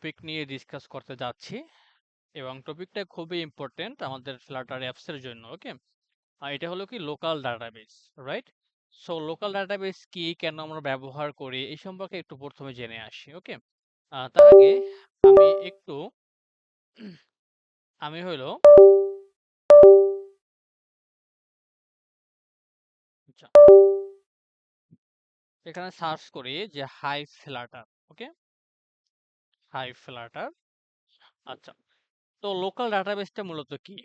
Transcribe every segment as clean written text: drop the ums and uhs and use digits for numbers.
Topic নিয়ে discuss করতে যাচ্ছি এবং টপিকটা খুবই ইম্পর্টেন্ট আমাদের ফ্লাটার অ্যাপসের জন্য। ওকে, আর এটা হলো কি local database, right? So local database কি, কেন আমরা ব্যবহার করি, এই সম্পর্কে একটু প্রথমে জেনে আসি। ওকে, তার আগে আমি একটু আমি হইলো আচ্ছা, এখানে সার্চ করি যে হাই ফ্লাটার। ওকে, হাই ফ্লাটার। আচ্ছা, তো লোকাল ডাটাবেসটা মূলত কি?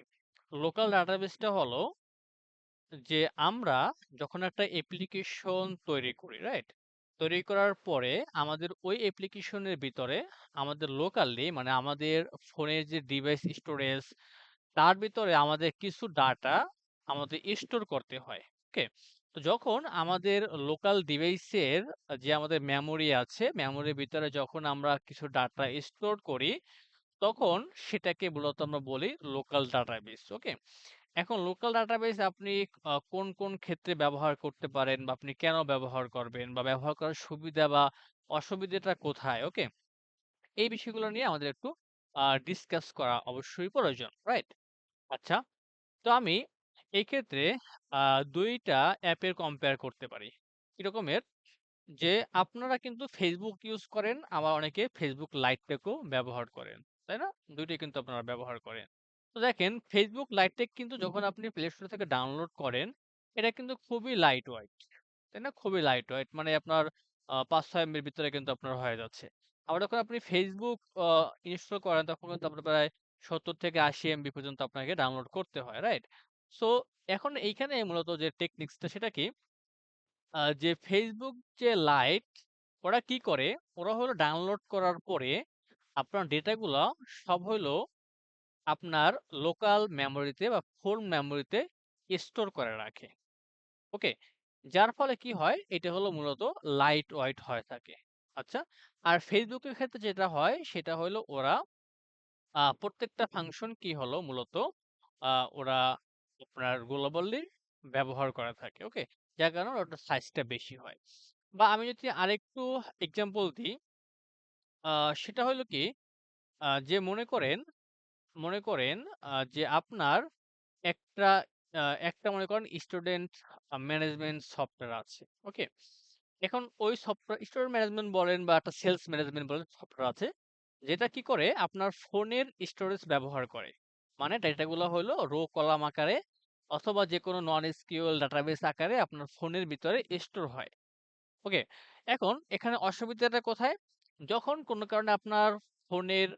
লোকাল ডাটাবেসটা হলো যে আমরা যখন একটা অ্যাপ্লিকেশন তৈরি করি, রাইট? তৈরি করার পরে আমাদের ওই অ্যাপ্লিকেশনের ভিতরে আমাদের লোকালি মানে আমাদের ফোনের যে ডিভাইস স্টোরেজ, তার ভিতরে আমাদের কিছু ডাটা আমাদের স্টোর করতে হয়। ওকে, তো যখন আমাদের লোকাল ডিভাইসের যে আমাদের মেমোরি আছে, মেমোরির ভিতরে যখন আমরা কিছু ডাটা স্টোর করি, তখন সেটাকে মূলত আমরা বলি লোকাল ডাটাবেস। ওকে, এখন লোকাল ডাটাবেস আপনি কোন ক্ষেত্রে ব্যবহার করতে পারেন বা আপনি কেন ব্যবহার করবেন বা ব্যবহার করার সুবিধা বা অসুবিধাটা কোথায়? ওকে, এই বিষয়গুলো নিয়ে আমাদের একটু ডিসকাস করা অবশ্যই প্রয়োজন, রাইট? আচ্ছা, তো আমি এই ক্ষেত্রে ২ টা অ্যাপের কম্পেয়ার করতে পারি। কিরকমের? যে আপনারা কিন্তু Facebook ইউজ করেন, আবার অনেকে Facebook লাইটটাকেও ব্যবহার করেন। তাই না? ২ টাই কিন্তু আপনারা ব্যবহার করেন। তো দেখেন Facebook লাইটটেক কিন্তু যখন আপনি Play Store থেকে ডাউনলোড করেন, এটা কিন্তু খুবই লাইট ওয়েট। তাই না? খুবই লাইট ওয়েট। মানে আপনার ৫-৬ এমবির ভিতরে কিন্তু আপনার হয়ে যাচ্ছে। আবার যখন আপনি Facebook ইনস্টল করেন তখন কিন্তু আপনার প্রায় ৭০ থেকে ৮০ এমবি পর্যন্ত আপনাকে ডাউনলোড করতে হয়, রাইট? সো এখন এইখানে মূলত যে টেকনিক্সটা সেটা কি? যে Facebook যে লাইট, ওরা কি করে? ওরা হলো ডাউনলোড করার পরে আপনার ডেটাগুলা সব হইলো আপনার লোকাল মেমোরিতে বা ফোন মেমোরিতে স্টোর করে রাখে। ওকে? যার ফলে কি হয়? এটা হলো মূলত লাইট ওয়েট হয়ে থাকে। আচ্ছা? আর Facebook এর ক্ষেত্রে যেটা হয় সেটা হলো ওরা প্রত্যেকটা ফাংশন কি হলো মূলত ওরা আপনার গ্লোবালি ব্যবহার করা থাকে। ওকে? যার কারণে ওটার সাইজটা বেশি হয়। বা আমি যদি আরেকটু এক্সাম্পল দিই, আ সেটা হইলো কি? যে মনে করেন যে আপনার একটা একটা মনে করেন স্টুডেন্ট ম্যানেজমেন্ট সফটওয়্যার আছে। ওকে? এখন ওই সফটওয়্যার স্টুডেন্ট ম্যানেজমেন্ট বলেন বা একটা সেলস ম্যানেজমেন্ট বলেন সফটওয়্যার আছে। যেটা কি করে আপনার ফোনের স্টোরেজ ব্যবহার করে। মানে ডেটাগুলো হলো রো কলাম আকারে অথবা যেকোনো নন এসকিউএল ডাটাবেস আকারে আপনার ফোনের ভিতরে স্টোর হয়। ওকে, এখন এখানে অসুবিধাটা কোথায়? যখন কোনো কারণে আপনার ফোনের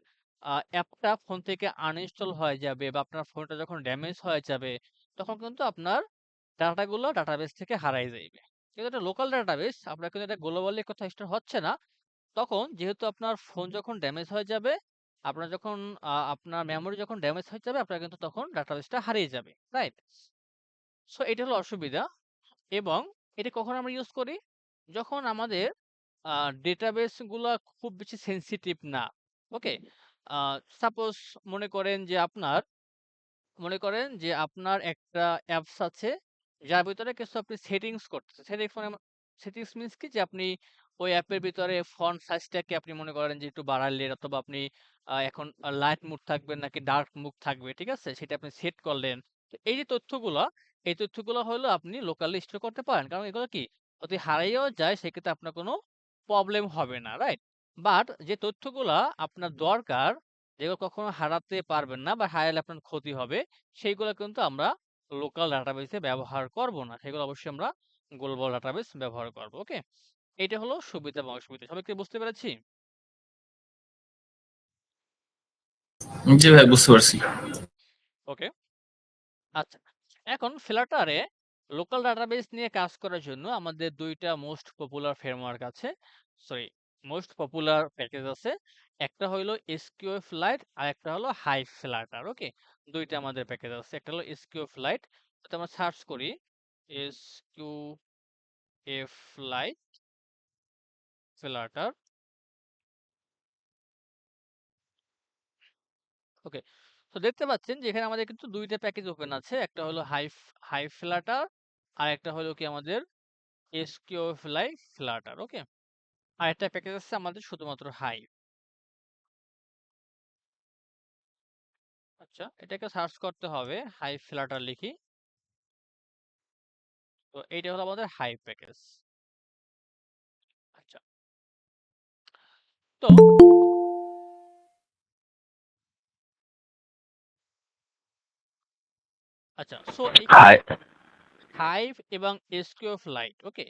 অ্যাপটা ফোন থেকে আনইনস্টল হয়ে যাবে বা আপনার ফোনটা যখন ড্যামেজ হয়ে যাবে, তখন কিন্তু আপনার ডাটাগুলো ডাটাবেস থেকে হারায় যাইবে। কিন্তু এটা লোকাল ডাটাবেস, আপনার কিন্তু এটা গ্লোবালি কোথাও স্টোর হচ্ছে না। তখন যেহেতু আপনার ফোন যখন ড্যামেজ হয়ে যাবে, আপনার যখন আপনার মেমোরি যখন ড্যামেজ হয়ে যাবে, আপনার কিন্তু তখন ডাটাবেসটা হারিয়ে যাবে। রাইট? সো এটা হলো অসুবিধা। এবং এটা কখন আমরা ইউজ করি? যখন আমাদের আ ডেটাবেস গুলা খুব বেশি সেনসিটিভ না। ওকে? আ সাপোজ মনে করেন যে আপনার একটা অ্যাপস আছে, যার ভিতরে কিছু আপনি সেটিংস করতেছেন। সেটিংস মিনস কি? যে আপনি ওই অ্যাপের ভিতরে ফন্ট সাইজটাকে আপনি মনে করেন যে একটু বাড়াইলেন অথবা আপনি এখন লাইট মোড থাকবে নাকি ডার্ক মোড থাকবে, ঠিক আছে? সেটা আপনি সেট করলেন। তো এই যে তথ্যগুলা, এই তথ্যগুলা হলো আপনি লোকালি স্টোর করতে পারেন। কারণ এগুলো কি? যদি হারাইয়াও যায় সেক্ষেত্রে আপনার কোনো প্রবলেম হবে না, রাইট? বাট যে তথ্যগুলা আপনার দরকার, যেগুলো কখনো হারাতে পারবেন না বা হারালে আপনার ক্ষতি হবে, সেইগুলো কিন্তু আমরা লোকাল ডাটাবেসে ব্যবহার করব না। সেগুলো অবশ্যই আমরা গ্লোবাল ডাটাবেস ব্যবহার করব। ওকে? এইটা হলো সুবিধা এবং অসুবিধা। সবাই কি বুঝতে পেরেছি? জি ভাই, বুঝতে পারছি। ওকে। আচ্ছা। এখন ফ্লাটারে লোকাল ডাটাবেস নিয়ে কাজ করার জন্য আমাদের ২ টা মোস্ট পপুলার ফ্রেমওয়ার্ক আছে। সরি, মোস্ট পপুলার প্যাকেজ আছে। একটা হইলো SQF Lite আর একটা হলো HiFlutter। ওকে? ২ টা আমাদের প্যাকেজ আছে। একটা হলো SQF Lite। তো আমরা সার্চ করি SQF Lite Flutter। ওকে। তো দেখতে পাচ্ছেন যে এখানে আমাদের কিন্তু ২ টা প্যাকেজ ওপেন আছে। একটা হলো HiFlutter আর একটা হলো কি আমাদের SQF Lite Flutter। ওকে? আরেকটা প্যাকেজ আছে আমাদের শুধুমাত্র হাই। আচ্ছা, এটাকে সার্চ করতে হবে, হাই ফ্লাটার লিখি। তো এইটা হলো আমাদের হাই প্যাকেজ। আচ্ছা, তো আচ্ছা, সো এইখানে হাই হাইভ এবং এসকিউএফ লাইট, ওকে,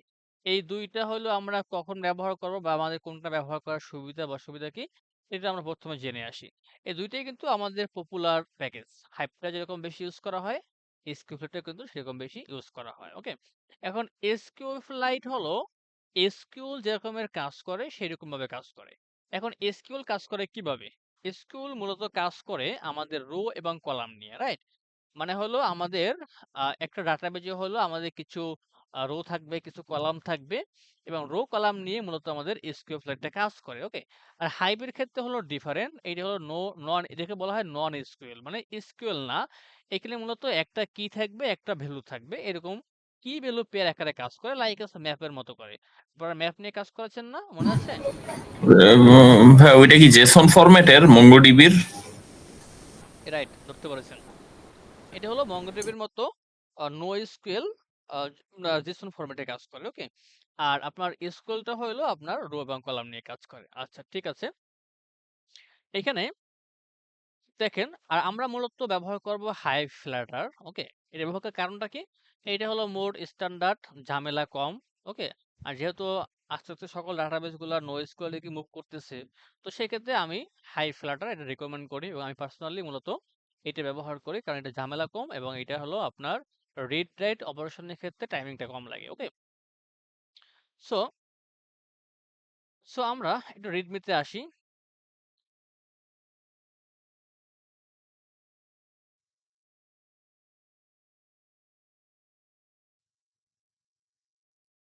এই দুইটা হলো আমরা কখন ব্যবহার করব বা আমাদের কোনটা ব্যবহার করার সুবিধা বা অসুবিধা কি, এটা আমরা প্রথমে জেনে আসি। এই দুইটাই কিন্তু আমাদের পপুলার প্যাকেজ। হাইভটা যেরকম বেশি ইউজ করা হয়, এসকিউএফটা কিন্তু সেরকম বেশি ইউজ করা হয়। ওকে, এখন এসকিউএফ লাইট হলো এসকিউএল যেরকমের কাজ করে সেরকম ভাবে কাজ করে। এখন এসকিউএল কাজ করে কিভাবে? এসকিউএল মূলত কাজ করে আমাদের রো এবং কলাম নিয়ে, রাইট? মানে হলো আমাদের একটা ডাটাবেজে হলো আমাদের কিছু রো থাকবে, কিছু কলাম থাকবে, এবং রো কলাম নিয়ে মূলত আমাদের এসকিউএল ফ্লাইটটা কাজ করে। ওকে, আর হাইভের ক্ষেত্রে হলো ডিফারেন্ট, এইটা হলো নন, এটাকে বলা হয় নন এসকিউএল, মানে এসকিউএল না। এখানে মূলত একটা কি থাকবে, একটা ভ্যালু থাকবে, এরকম কি ভ্যালু পেয়ার আকারে কাজ করে, লাইক ম্যাপের মতো করে। আপনারা ম্যাপ নিয়ে কাজ করেছেন না, মনে আছে? ভাই ওইটা কি জেসন ফরম্যাটের মঙ্গোডিবির? রাইট, ধরতে পারেছেন। এটা হলো মঙ্গোডিবির মতো নো এসকিউএল জেসন ফরম্যাটে কাজ করে। ওকে, আর আপনার এসকিউএলটা হলো আপনার রো এবং কলাম নিয়ে কাজ করে। আচ্ছা, ঠিক আছে। এখানে দেখেন, আর আমরা মূলত ব্যবহার করব হাই ফ্ল্যাটার। ওকে, এটা ব্যবহার করার কারণটা কি? এটা হলো মোড স্ট্যান্ডার্ড, ঝামেলা কম। ওকে, আর যেহেতু আস্তে আস্তে সকল ডাটাবেস গুলা নো এসকিউএল দিকে মুভ করতেছে, তো সেক্ষেত্রে আমি হাই ফ্ল্যাটার এটা রিকমেন্ড করি, এবং আমি পার্সোনালি মূলত এটা ব্যবহার করি, কারণ এটা ঝামেলা কম এবং এটা হলো আপনার রিড রাইট অপারেশনের ক্ষেত্রে টাইমিংটা কম লাগে। ওকে, সো সো আমরা একটু রিডমিতে আসি।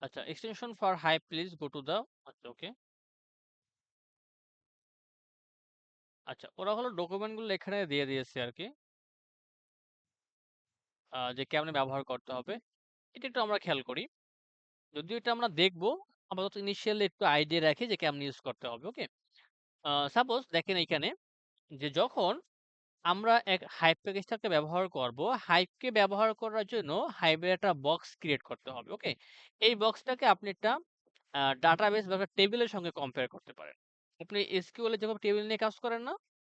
আচ্ছা, extension for hi please go to the. আচ্ছা, ওকে। আচ্ছা, ওরা হলো ডকুমেন্টগুলো এখানে দিয়ে দিয়েছে আর কি, যে কেমনে ব্যবহার করতে হবে। এটা একটু আমরা খেয়াল করি, যদিও এটা আমরা দেখবো, আপাতত ইনিশিয়ালি একটু আইডিয়া রাখি যে কেমন ইউজ করতে হবে। ওকে, সাপোজ দেখেন এখানে যে যখন আমরা এক হাইপ প্যাকেজটাকে ব্যবহার করব, হাইপকে ব্যবহার করার জন্য হাইপের একটা বক্স ক্রিয়েট করতে হবে। ওকে, এই বক্সটাকে আপনি একটা ডাটাবেস বা একটা টেবিলের সঙ্গে কম্পেয়ার করতে পারেন। আপনি এসকিউএল এ যেভাবে টেবিল নিয়ে কাজ করেন না,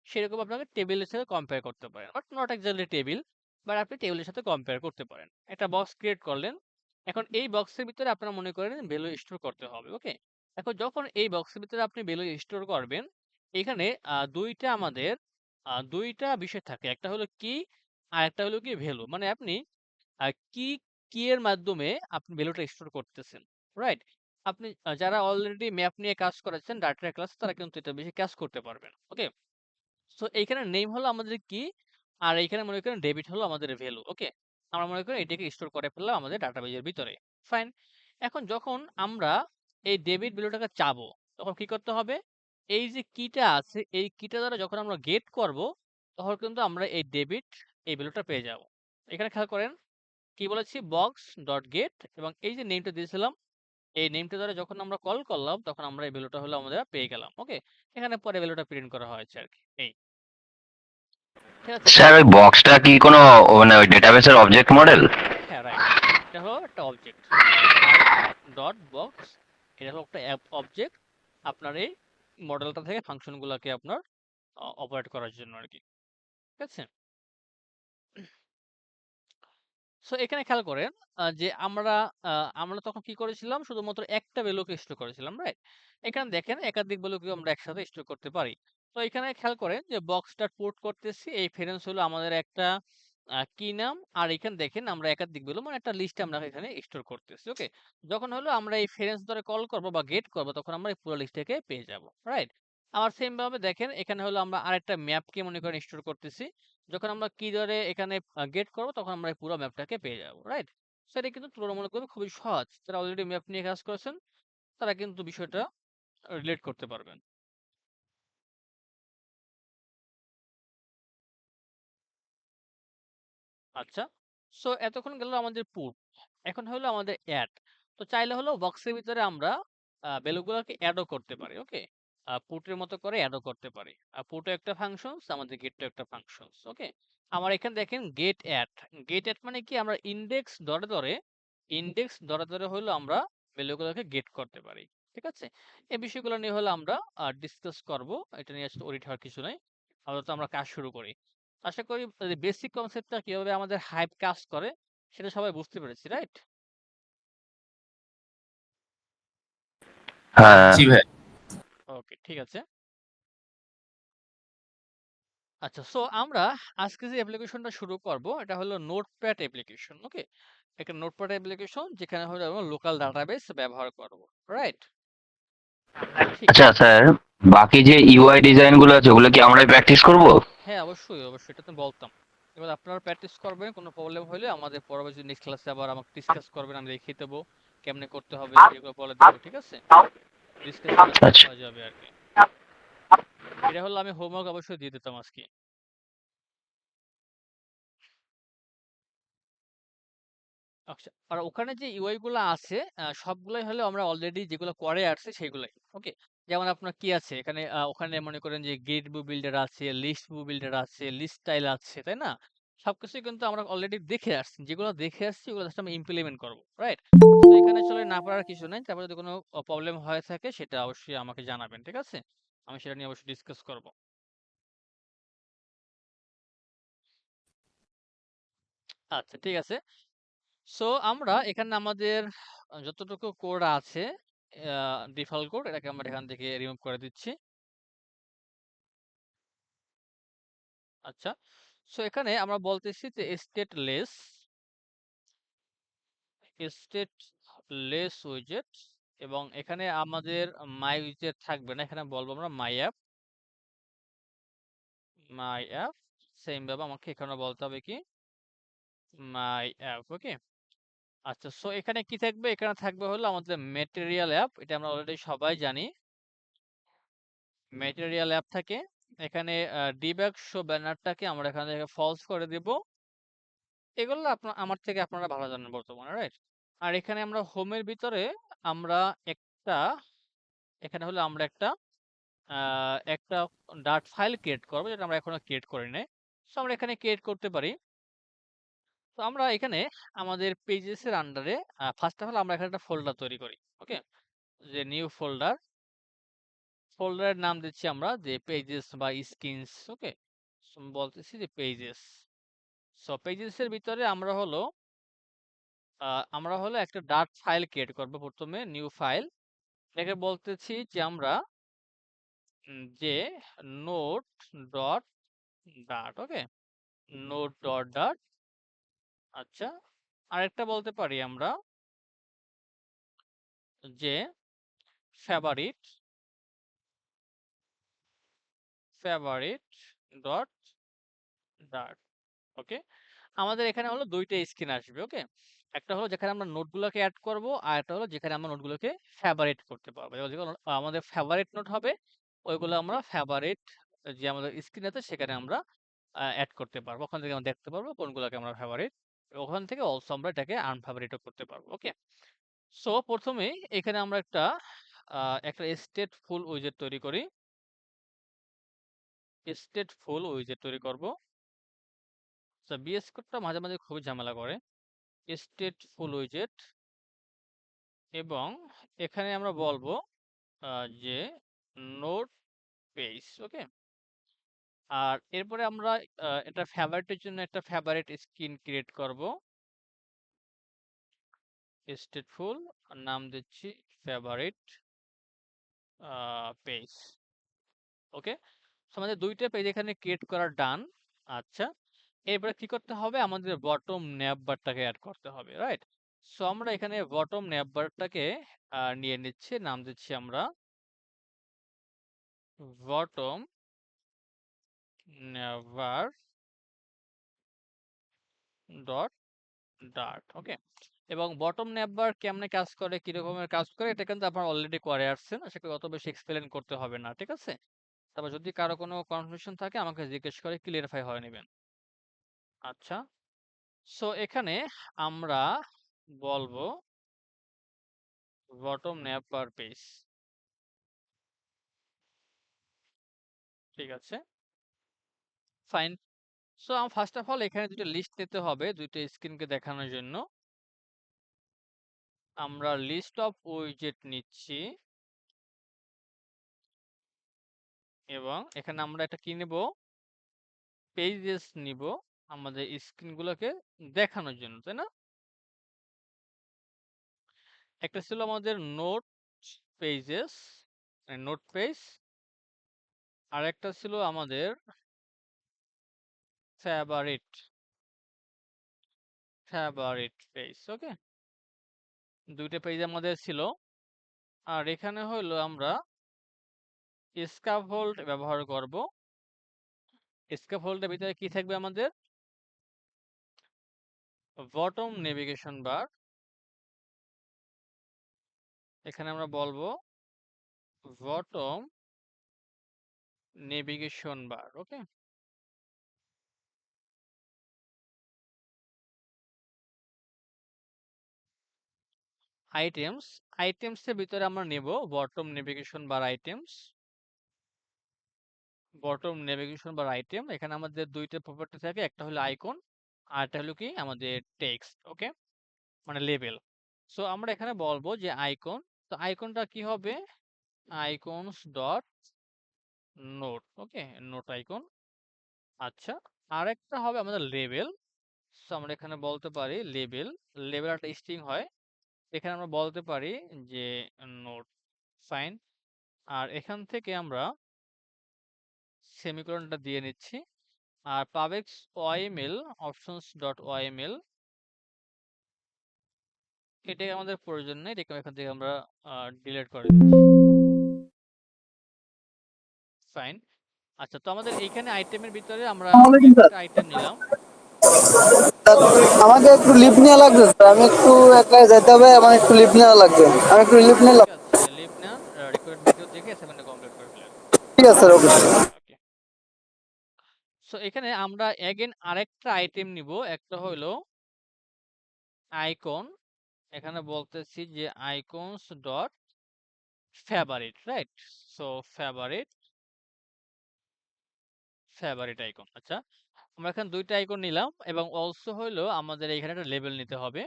সেরকম আপনাকে টেবিলের সাথে কম্পেয়ার করতে পারেন, but not exactly table, but আপনি টেবিলের সাথে কম্পেয়ার করতে পারেন। একটা বক্স ক্রিয়েট করলেন, এখন এই বক্সের ভিতরে আপনারা মনে করেন ভ্যালু স্টোর করতে হবে। ওকে, এখন যখন এই বক্সের ভিতরে আপনি ভ্যালু স্টোর করবেন, এখানে দুইটা আমাদের দুইটা বিষয় থাকে, একটা হলো কি আর একটা হলো কি ভ্যালু, মানে আপনি কি কি এর মাধ্যমে আপনি ভ্যালুটা স্টোর করতেছেন, রাইট? আপনি যারা অলরেডি ম্যাপ নিয়ে কাজ করেছেন ডাটা ক্লাস, তারা কিন্তু এটা বেশি কাজ করতে পারবেন। ওকে, সো এইখানে নেম হলো আমাদের কি, আর এইখানে মনে করেন ডেবিট হলো আমাদের ভ্যালু। ওকে, আমরা মনে করি এটাকে স্টোর করে ফেললাম আমাদের ডাটাবেজের ভিতরে। ফাইন, এখন যখন আমরা এই ডেবিট ভ্যালুটাকে চাবো, তখন কি করতে হবে? এই যে কিটা আছে, এই কিটা দ্বারা যখন আমরা গেট করব, তখন কিন্তু আমরা এই ডেবিট এই ভ্যালুটা পেয়ে যাব। এখানে খেয়াল করেন কি বলেছি, বক্স ডট গেট, এবং এই যে নেমটা দিয়েছিলাম, এই নেমটা দ্বারা যখন আমরা কল করলাম, তখন আমরা এই ভ্যালুটা হলো আমরা পেয়ে গেলাম। ওকে, এখানে পরে ভ্যালুটা প্রিন্ট করা হয়েছে আর কি। এই, ঠিক আছে। স্যার ওই বক্সটা কি কোনো মানে ওই ডেটাবেসের অবজেক্ট মডেল? হ্যাঁ, রাইট, এটা হলো একটা অবজেক্ট, হাইভ ডট বক্স, এটা হলো একটা অবজেক্ট আপনার এই মডেলটা থেকে ফাংশনগুলোকে আপনার অপারেট করার জন্য আর কি। ঠিক আছে, সো এখানে খেয়াল করেন যে আমরা তখন কি করেছিলাম, শুধুমাত্র একটা ভ্যালুকে স্টোর করেছিলাম, রাইট? এখানে দেখেন একাধিক ভ্যালুকে আমরা একসাথে স্টোর করতে পারি। তো এখানে খেয়াল করেন যে বক্সটা পোর্ট করতেছি, এই ফেরেন্স হলো আমাদের একটা কি নাম, আর এখানে দেখেন আমরা একাধিক ভ্যালু মানে একটা লিস্ট আমরা এখানে স্টোর করতেছি। ওকে, যখন হলো আমরা এই ফেরেন্স ধরে কল করব বা গেট করব, তখন আমরা এই পুরো লিস্টটাকে পেয়ে যাব, রাইট? আবার সেম ভাবে দেখেন এখানে হলো আমরা আরেকটা ম্যাপকে মনে করেন স্টোর করতেছি, যখন আমরা কি ধরে এখানে গেট করব, তখন আমরা এই পুরো ম্যাপটাকে পেয়ে যাব, রাইট? সো এটা কিন্তু তুলনামূলকভাবে খুবই সহজ, যারা অলরেডি ম্যাপ নিয়ে কাজ করেছেন তারা কিন্তু বিষয়টা রিলেট করতে পারবেন। আচ্ছা, সো এতক্ষণ গেল আমাদের পুট, এখন হলো আমাদের অ্যাড। তো চাইলে হলো বক্সের ভিতরে আমরা ভ্যালুগুলোকে অ্যাডও করতে পারি। ওকে, পুটের মতো করে অ্যাডও করতে পারি। পুটও একটা ফাংশনস, আমাদের গেটও একটা ফাংশনস। ওকে, আমার এখানে দেখেন গেট অ্যাড মানে কি, আমরা ইন্ডেক্স ধরে ধরে হলো আমরা ভ্যালুগুলোকে গেট করতে পারি। ঠিক আছে, এই বিষয়গুলো নিয়ে হলো আমরা ডিসকাস করব। এটা নিয়ে আসলে ওরিট হওয়ার কিছু নাই, আপাতত আমরা কাজ শুরু করি। আশা করি বেসিক কনসেপ্টটা কিভাবে আমাদের হাইপ কাজ করে সেটা সবাই বুঝতে পেরেছি, রাইট? হ্যাঁ। জি ভাই। ওকে, ঠিক আছে। আচ্ছা, সো আমরা আজকে যে অ্যাপ্লিকেশনটা শুরু করব এটা হলো নোটপ্যাড অ্যাপ্লিকেশন। ওকে, একটা নোটপ্যাড অ্যাপ্লিকেশন যেখানে হলো আমরা লোকাল ডাটাবেস ব্যবহার করব, রাইট? ঠিক আচ্ছা আছে। স্যার, বাকি যে ইউআই ডিজাইন গুলো আছে ওগুলো কি আমরাই প্র্যাকটিস করব? হ্যাঁ, অবশ্যই অবশ্যই, এটা তো বলতাম। এবার আপনারা প্র্যাকটিস করবেন, কোনো প্রবলেম হলে আমাদের পরবর্তী নেক্সট ক্লাসে আবার আমাকে ডিসকাস করবেন, আমি দেখিয়ে দেবো কেমনে করতে হবে, এগুলো বলে দেবো। ঠিক আছে, ডিসকাস করে সলভ আচ্ছা। করা যাবে আর কি। এটা হলো আমি হোমওয়ার্ক অবশ্যই দিয়ে দিতাম আজকে। আচ্ছা, আর ওখানে যে ইউআই গুলো আছে সবগুলাই হলো আমরা অলরেডি যেগুলো করে আসছে সেগুলাই। ওকে, যেমন আপনার কি আছে এখানে, ওখানে মনে করেন যে গেট ভিউ বিল্ডার আছে, লিস্ট ভিউ বিল্ডার আছে, লিস্ট স্টাইল আছে, তাই না? সবকিছুই কিন্তু আমরা অলরেডি দেখে আসছি, যেগুলো দেখে আসছি ওগুলো জাস্ট আমরা ইমপ্লিমেন্ট করবো, রাইট? তো এখানে চলে না পারার কিছু নাই। তারপরে যদি কোনো প্রবলেম হয়ে থাকে সেটা অবশ্যই আমাকে জানাবেন, ঠিক আছে? আমি সেটা নিয়ে অবশ্যই ডিসকাস করব। আচ্ছা, ঠিক আছে। সো আমরা এখানে আমাদের যতটুকু কোড আছে, ডিফল্ট কোড, এটাকে আমরা এখান থেকে রিমুভ করে দিচ্ছি। আচ্ছা, সো এখানে আমরা বলতেছি যে স্টেটলেস উইজেট, এবং এখানে আমাদের মাই উইজেট থাকবে না, এখানে বলবো আমরা মাই অ্যাপ। সেম ভাবে আমাকে এখানে বলতে হবে কি মাই অ্যাপ। ওকে, আচ্ছা, সো এখানে কি থাকবে, এখানে থাকবে হলো আমাদের ম্যাটেরিয়াল অ্যাপ, এটা আমরা অলরেডি সবাই জানি। ম্যাটেরিয়াল অ্যাপ থাকে এখানে। ডিবাগ শো ব্যানারটাকে আমরা এখান থেকে ফলস করে দেব। এগুলো আপনার আমার থেকে আপনারা ভালো জানেন বর্তমানে, রাইট? আর এখানে আমরা হোমের ভিতরে আমরা একটা এখানে হলো আমরা একটা ডাট ফাইল ক্রিয়েট করবো, যেটা আমরা এখনো ক্রিয়েট করি নাই। সো আমরা এখানে ক্রিয়েট করতে পারি। তো আমরা এখানে আমাদের পেজেস এর আন্ডারে ফার্স্ট অফ অল আমরা এখানে একটা ফোল্ডার তৈরি করি। ওকে, যে নিউ ফোল্ডারের নাম দিচ্ছি আমরা যে পেজেস বা স্ক্রিনস। ওকে, বলতেছি যে পেজেস। সো পেজেস এর ভিতরে আমরা হলো একটা ডাট ফাইল ক্রিয়েট করব। প্রথমে নিউ ফাইল, এটাকে বলতেছি যে আমরা যে নোট ডট ডাট। ওকে, নোট ডট ডাট। আচ্ছা, আরেকটা বলতে পারি আমরা যে ফেভারিট ফেভারিট ডট ডাট। ওকে, আমাদের এখানে হলো দুইটা স্ক্রিন আসবে। ওকে, একটা হলো যেখানে আমরা নোটগুলোকে অ্যাড করব, আর একটা হলো যেখানে আমরা নোটগুলোকে ফেভারিট করতে পারবো। এবার যেগুলো আমাদের ফেভারিট নোট হবে ওইগুলো আমরা ফেভারিট যে আমাদের স্ক্রিন আছে সেখানে আমরা অ্যাড করতে পারবো। ওখান থেকে আমরা দেখতে পারবো কোনগুলোকে আমরা ফেভারিট, ওখান থেকে অলসো আমরা এটাকে আনফেভারিটও করতে পারবো। ওকে, সো প্রথমেই এখানে আমরা একটা স্টেটফুল উইজেট তৈরি করি। স্টেটফুল উইজেট তৈরি করব। বিএস কোডটা মাঝে মাঝে খুবই ঝামেলা করে। স্টেটফুল উইজেট, এবং এখানে আমরা বলবো যে নোট পেজ। ওকে, আর এরপরে আমরা এটা ফেভারিটের জন্য একটা ফেভারিট স্ক্রিন ক্রিয়েট করব। স্টেটফুল, নাম দিচ্ছি ফেভারিট পেজ। ওকে, আমাদের দুইটা পেজ এখানে ক্রিয়েট করা ডান। আচ্ছা, এরপরে কি করতে হবে, আমাদের বটম ন্যাব বারটাকে অ্যাড করতে হবে, রাইট? সো আমরা এখানে বটম ন্যাব বারটাকে নিয়ে নিচ্ছি, নাম দিচ্ছি আমরা বটম ন্যাভার ডট ডার্ট। ওকে, এবং বটম ন্যাববার কেমনে কাজ করে, কি রকমের কাজ করে, এটা কিন্তু আপনারা অলরেডি করে আসছেন, আশা করি অত বেশি এক্সপ্লেন করতে হবে না। ঠিক আছে, তারপর যদি কারো কোনো কনফিউশন থাকে আমাকে জিজ্ঞেস করে ক্লিয়ারিফাই হয়ে নেবেন। আচ্ছা, সো এখানে আমরা বলবো বটম ন্যাববার পেজ। ঠিক আছে, fine. So first of all এখানে দুটো লিস্ট নিতে হবে দুইটা স্ক্রিনকে দেখানোর জন্য। আমরা লিস্ট অফ উইজেট নিচ্ছি এবং এখানে আমরা একটা কি নেব, পেজেস নিব আমাদের স্ক্রিনগুলোকে দেখানোর জন্য, তাই না? একটা ছিল আমাদের নোট পেজেস, নোট পেজ, আর একটা ছিল আমাদের ফেভারিট পেজ। ওকে, দুইটা পেজ আমাদের ছিল। আর এখানে হলো আমরা স্ক্যাফোল্ড ব্যবহার করব। স্ক্যাফোল্ডের ভিতরে কি থাকবে আমাদের, বটম নেভিগেশন বার। এখানে আমরা বলবো বটম নেভিগেশন বার। ওকে, আইটেমসের ভিতরে আমরা নেব বটম নেভিগেশন বার আইটেমস। এখানে আমাদের দুইটা প্রপার্টি থাকে, একটা হলো আইকন আর একটা হলো কি আমাদের টেক্সট। ওকে, মানে লেবেল। সো আমরা এখানে বলবো যে আইকন, তো আইকনটা কি হবে, আইকনস ডট নোট। ওকে, নোট আইকন। আচ্ছা, আরেকটা হবে আমাদের লেবেল। সো আমরা এখানে বলতে পারি লেবেল একটা স্ট্রিং হয়, এখানে আমরা বলতে পারি যে নোট। ফাইন। আর এখান থেকে আমরা সেমিকোলনটা দিয়ে নিচ্ছি। আর পাবেক্স ওএমএল অপশনস ডট ওএমএল, এটা আমাদের প্রয়োজন নেই, এটাকে এখান থেকে আমরা ডিলিট করে দিচ্ছি। ফাইন। আচ্ছা, তো আমাদের এইখানে আইটেমের ভিতরে আমরা আসসালামাইকুম স্যার। একটা আইটেম নিলাম। আমাকে একটু লিভ নেওয়া লাগবে স্যার, আমি একটু একাই যেতে হবে, আমার একটু লিভ নেওয়া লাগবে, আমি একটু লিভ ঠিক নিলাম। আছে, লিভ নেন, রিকোয়ার্ড ভিডিও দেখে অ্যাসাইনমেন্টটা কমপ্লিট করে ফেলেন। ঠিক আছে স্যার, ওকে। ওকে, সো এখানে আমরা এগেন আরেকটা আইটেম নিব, একটা হলো আইকন। এখানে বলতেছি যে icons dot favourite, right? So favourite icon. আচ্ছা, আমরা এখানে দুইটা আইকন নিলাম এবং অলসো হইলো আমাদের এখানে একটা লেবেল নিতে হবে।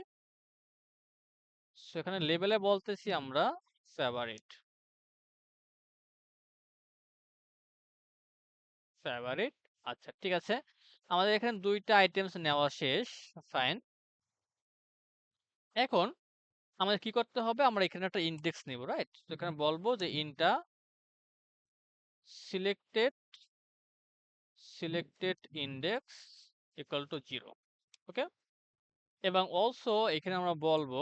সো এখানে লেবেলে বলতেছি আমরা ফেভারিট। আচ্ছা, ঠিক আছে, আমাদের এখানে দুইটা আইটেমস নেওয়া শেষ। ফাইন। এখন আমাদের কি করতে হবে, আমরা এখানে একটা ইন্ডেক্স নিব, রাইট? তো এখানে বলবো যে ইনটা সিলেক্টেড ইন্ডেক্স ইকুয়াল টু 0। ওকে, এবং অলসো এখানে আমরা বলবো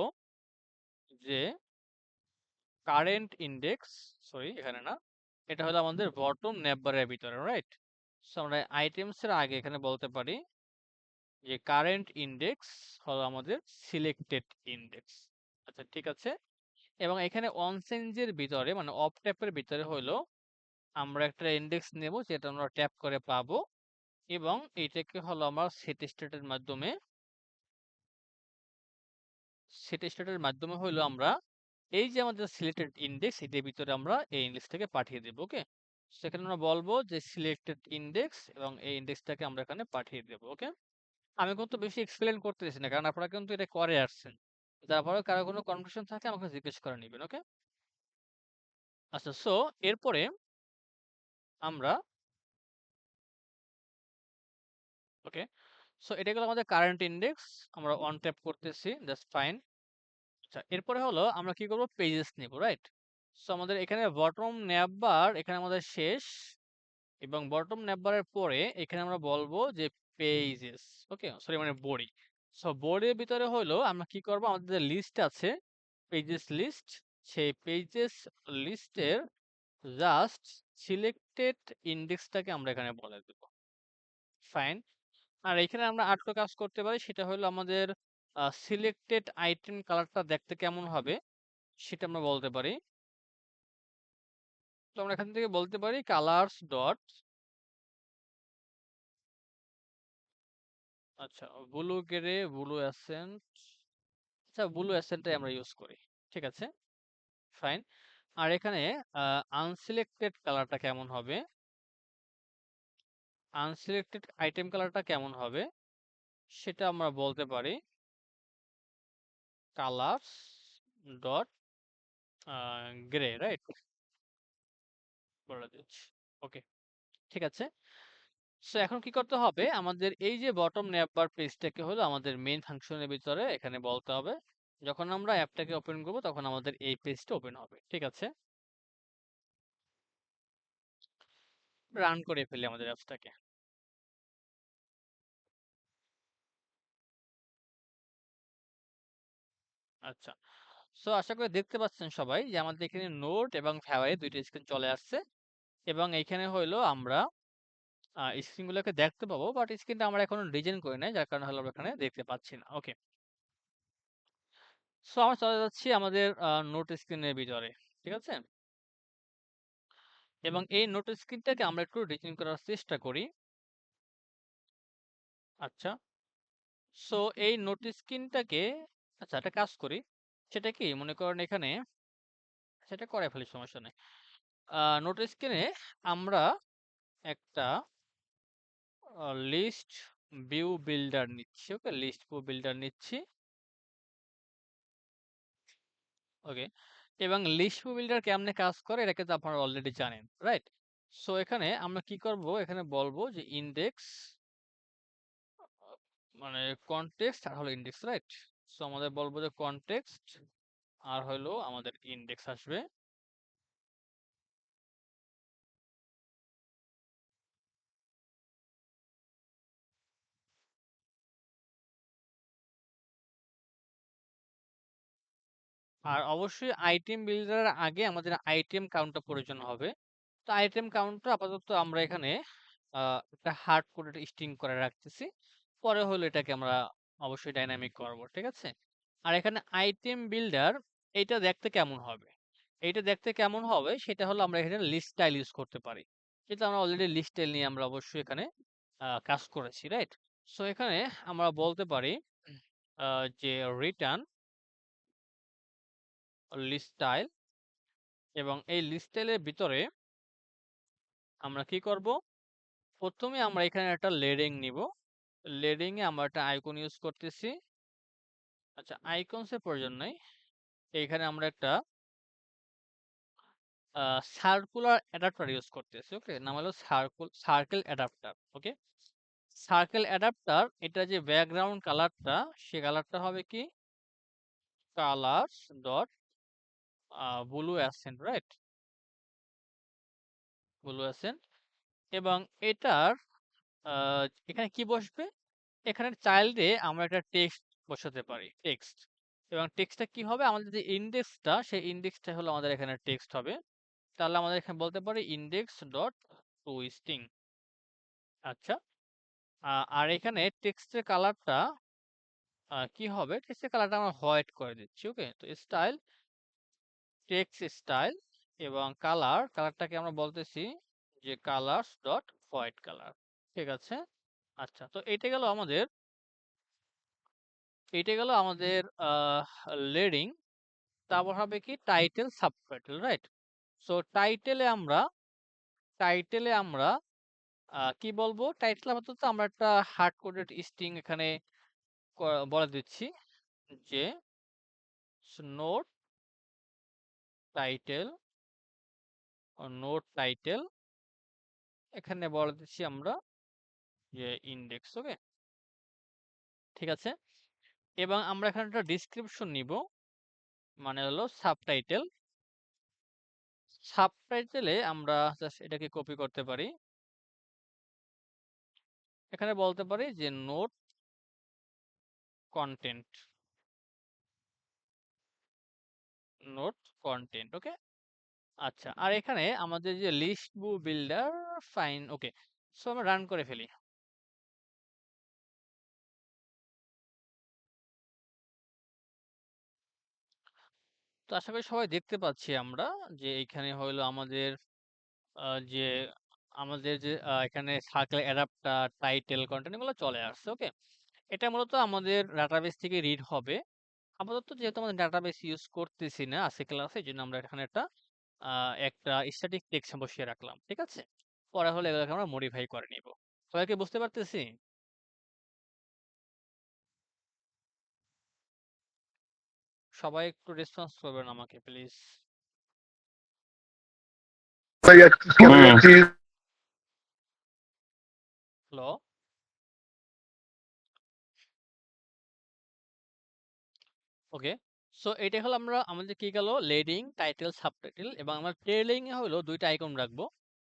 যে কারেন্ট ইন্ডেক্স, সরি এখানে না, এটা হলো আমাদের বটম নেভারের ভিতরে, রাইট? সো আমরা আইটেমস এর আগে এখানে বলতে পারি যে কারেন্ট ইন্ডেক্স হলো আমাদের সিলেক্টেড ইন্ডেক্স। আচ্ছা, ঠিক আছে, এবং এখানে অন চেঞ্জের ভিতরে মানে অফ ট্যাপের ভিতরে হলো আমরা একটা ইন্ডেক্স নেব যেটা আমরা ট্যাপ করে পাবো, এবং এটাকে হলো আমরা সেট স্টেটের মাধ্যমে হলো আমরা এই যে আমাদের সিলেক্টেড ইন্ডেক্স এটার ভিতরে আমরা এই ইন্ডেক্সটাকে পাঠিয়ে দেব। ওকে, সেখানে আমরা বলবো যে সিলেক্টেড ইন্ডেক্স এবং এই ইন্ডেক্সটাকে আমরা এখানে পাঠিয়ে দেব। ওকে, আমি কিন্তু বেশি এক্সপ্লেন করতেছি না কারণ আপনারা কিন্তু এটা করে আসছেন, তারপরে কারো কোনো কনফিউশন থাকে আমাকে জিজ্ঞেস করে নেবেন। ওকে, আচ্ছা, সো এরপরে আমরা ওকে, সো এটা গেল আমাদের কারেন্ট ইন্ডেক্স, আমরা অন ট্যাপ করতেছি, দ্যাটস ফাইন। আচ্ছা, এরপরে হলো আমরা কি করব, পেজেস নিব, রাইট? সো আমাদের এখানে বটম ন্যাববার এখানে আমাদের শেষ, এবং বটম ন্যাববারের পরে এখানে আমরা বলবো যে পেজেস। ওকে, সরি মানে বডি। সো বডির ভিতরে হলো আমরা কি করব, আমাদের যে লিস্ট আছে পেজেস লিস্ট, সেই পেজেস লিস্টের জাস্ট সিলেক্টেড ইন্ডেক্সটাকে আমরা এখানে বলে দেব। ফাইন। আর এখানে আমরা আরেকটা কাজ করতে পারি, সেটা হলো আমাদের সিলেক্টেড আইটেম কালারটা দেখতে কেমন হবে সেটা আমরা বলতে পারি। তো আমরা এখান থেকে বলতে পারি কালার্স ডট, আচ্ছা ব্লু গ্রে ব্লু অ্যাসেন্ট, আচ্ছা ব্লু অ্যাসেন্টটাই আমরা ইউজ করি। ঠিক আছে, ফাইন। আর এখানে আনসিলেক্টেড কালারটা কেমন হবে, আনসিলেক্টেড আইটেম কালারটা কেমন হবে সেটা আমরা বলতে পারি কালার্স ডট গ্রে, রাইট? বলে দিচ্ছি। ওকে, ঠিক আছে। সো এখন কি করতে হবে, আমাদের এই যে বটম ন্যাপবার পেজটাকে হলো আমাদের মেইন ফাংশনের ভিতরে এখানে বলতে হবে। যখন আমরা অ্যাপটাকে ওপেন করব তখন আমাদের এই পেজটা ওপেন হবে, ঠিক আছে। রান করে ফেলি আমাদের অ্যাপসটাকে। আচ্ছা, সো আশা করি দেখতে পাচ্ছেন সবাই যে আমাদের এখানে নোট এবং ফেভারিট দুইটা স্ক্রিন চলে আসছে, এবং এখানে হইলো আমরা স্ক্রিনগুলোকে দেখতে পাবো, বাট স্ক্রিনটা আমরা এখনো ডিজাইন করি নাই, যার কারণে হলো আমরা এখানে দেখতে পাচ্ছি না। ওকে, সো আমরা চলে যাচ্ছি আমাদের নোট স্ক্রিনের ভিতরে, ঠিক আছে। এবং এই নোট স্ক্রিনটাকে আমরা একটু ডিজাইন করার চেষ্টা করি। আচ্ছা, সো এই নোট স্ক্রিনটাকে, আচ্ছা একটা কাজ করি, সেটা কি মনে করেন এখানে, সেটা করে ফেলি, সমস্যা নেই। নোট স্ক্রিনে আমরা একটা লিস্ট ভিউ বিল্ডার নিচ্ছি। ওকে, লিস্ট ভিউ বিল্ডার নিচ্ছি। ওকে, এবং লিস্ট ভিউ বিল্ডার কেমনে কাজ করে এটা কিন্তু আপনারা অলরেডি জানেন, রাইট? সো এখানে আমরা কি করব, এখানে বলবো যে ইন্ডেক্স, মানে কনটেক্সট আর হলো ইন্ডেক্স, রাইট? সো আমাদের বলবো যে কনটেক্সট আর হলো আমাদের ইন্ডেক্স আসবে। আর অবশ্যই আইটেম বিল্ডারের আগে আমাদের আইটেম কাউন্টটা প্রয়োজন হবে। তো আইটেম কাউন্টটা আপাতত আমরা এখানে একটা হার্ড কোডেড স্ট্রিং করে রাখতেছি। পরে হলো এটাকে আমরা অবশ্যই ডাইনামিক করব, ঠিক আছে। আর এখানে আইটেম বিল্ডার এইটা দেখতে কেমন হবে, এইটা দেখতে কেমন হবে সেটা হলো আমরা এখানে লিস্ট স্টাইল ইউজ করতে পারি। কিন্তু আমরা অলরেডি লিস্ট স্টাইল নিয়ে আমরা অবশ্যই এখানে কাজ করেছি, রাইট? সো এখানে আমরা বলতে পারি যে রিটার্ন লিস্ট স্টাইল, এবং এই লিস্ট স্টাইলের ভিতরে আমরা কি করব, প্রথমে আমরা এখানে একটা লেডিং নিব। লেডিং এ আমরা একটা আইকন ইউজ করতেছি। আচ্ছা, আইকনসের প্রয়োজন নাই, এইখানে আমরা একটা সার্কুলার অ্যাডাপ্টার ইউজ করতেছি। ওকে, নাম হলো সার্কেল অ্যাডাপ্টার। ওকে, সার্কেল অ্যাডাপ্টার, এটা যে ব্যাকগ্রাউন্ড কালারটা, সে কালারটা হবে কি colours dot blue accent, right? Blue accent. এবং এটার এখানে কি বসবে, এখানে চাইল্ডে আমরা একটা টেক্সট বসাতে পারি, টেক্সট। এবং টেক্সটটা কি হবে, আমাদের যে ইন্ডেক্সটা, সেই ইন্ডেক্সটা হলো আমাদের এখানে টেক্সট হবে। তাহলে আমাদের এখানে বলতে পারি ইন্ডেক্স ডট টু স্ট্রিং। আচ্ছা, আর এখানে টেক্সটের কালারটা কি হবে, টেক্সটের কালারটা আমরা হোয়াইট করে দিচ্ছি। ওকে, তো স্টাইল, টেক্সট স্টাইল, এবং কালারটাকে আমরা বলতেছি যে কালার্স ডট হোয়াইট কালার, ঠিক আছে। আচ্ছা, তো এটা গেল আমাদের লেডিং। তারপর হবে কি টাইটেল সাবটাইটেল, রাইট? সো টাইটেলে আমরা কি বলবো, টাইটেল আপাতত আমরা একটা হার্ড কোডেড স্ট্রিং এখানে বলে দিচ্ছি যে নোট টাইটেল, নোট টাইটেল, এখানে বলে দিচ্ছি আমরা যে ইন্ডেক্স। ওকে, ঠিক আছে। এবং আমরা এখানে একটা ডিসক্রিপশন নিব, মানে হলো সাবটাইটেল। সাবটাইটেলে আমরা জাস্ট এটাকে কপি করতে পারি, এখানে বলতে পারি যে নোট কন্টেন্ট, নোট কন্টেন্ট। ওকে, আচ্ছা, আর এখানে আমাদের যে লিস্ট ভিউ বিল্ডার, ফাইন। ওকে, সো আমরা রান করে ফেলি। তো আশা করি সবাই দেখতে পাচ্ছি আমরা যে এখানে হলো আমাদের যে এখানে সার্কেল অ্যাডাপ্টার, টাইটেল, কন্টেন্ট এগুলো চলে আসছে। ওকে, এটা মূলত আমাদের ডাটাবেস থেকে রিড হবে। আপাতত যেহেতু আমাদের ডাটাবেস ইউজ করতেছি না আজকে ক্লাসে, এই জন্য আমরা এখানে একটা স্ট্যাটিক টেক্সট বসিয়ে রাখলাম, ঠিক আছে। পরে হলে এগুলোকে আমরা মডিফাই করে নিব। সবাইকে বুঝতে পারতেছি? সবাই একটু রেসপন্স করবেন আমাকে please. Hmm. Hello? Okay. So এটা হলো আমরা আমাদের কি গেল লেডিং, টাইটেল, সাবটাইটেল এবং আমরা ট্রেইলিং এ হলো ২ টা আইকন রাখবো।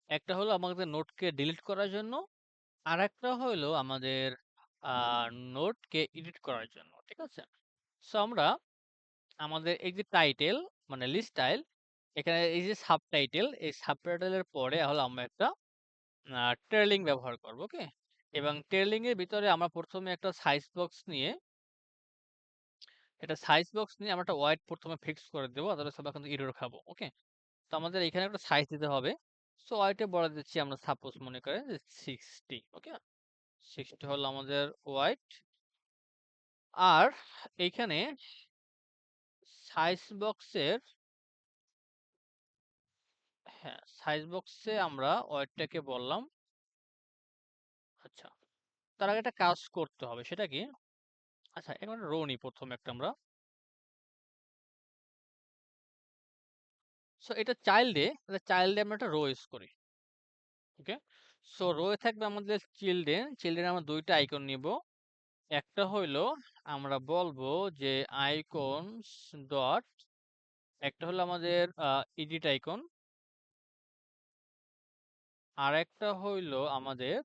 একটা হলো আমাদের নোটকে ডিলিট করার জন্য, আরেকটা হলো আমাদের আ নোটকে এডিট করার জন্য। ঠিক আছে? সো আমরা আমাদের এই যে টাইটেল মানে লিস্ট স্টাইল, এখানে এই যে সাবটাইটেল, এই সাবটাইটেলের পরে হলো আমরা একটা ট্রেইলিং ব্যবহার করব। ওকে? এবং ট্রেইলিং এর ভিতরে আমরা ১ম এ একটা সাইজ বক্স নিয়ে আমরা একটা ওয়াইড ১ম এ ফিক্স করে দেব। আদারওয়াইজ আমরা কিন্তু এরর খাবো। ওকে? তো আমাদের এখানে একটা সাইজ দিতে হবে। সো ওয়াইড এ বলে দিচ্ছি আমরা সাপোজ মনে করেন যে 60। ওকে? 60 হলো আমাদের ওয়াইড। আর এইখানে সাইজ বক্সের হ্যাঁ, সাইজ বক্সে আমরা ওয়াইডটাকে বললাম আচ্ছা। তার আগে একটা কাজ করতে হবে। সেটা কি? আচ্ছা, এখন রো নিই ১ম একটা আমরা। সো এটা চাইল্ডে আমরা একটা রো ইউজ করি। ওকে? সো রো এ থাকবে আমাদের চিলড্রেন। চিলড্রেন আমরা ২ টা আইকন নিব। একটা হইলো আমরা বলবো যে আইকনস ডট একটা হলো আমাদের এডিট আইকন। আরেকটা হইলো আমাদের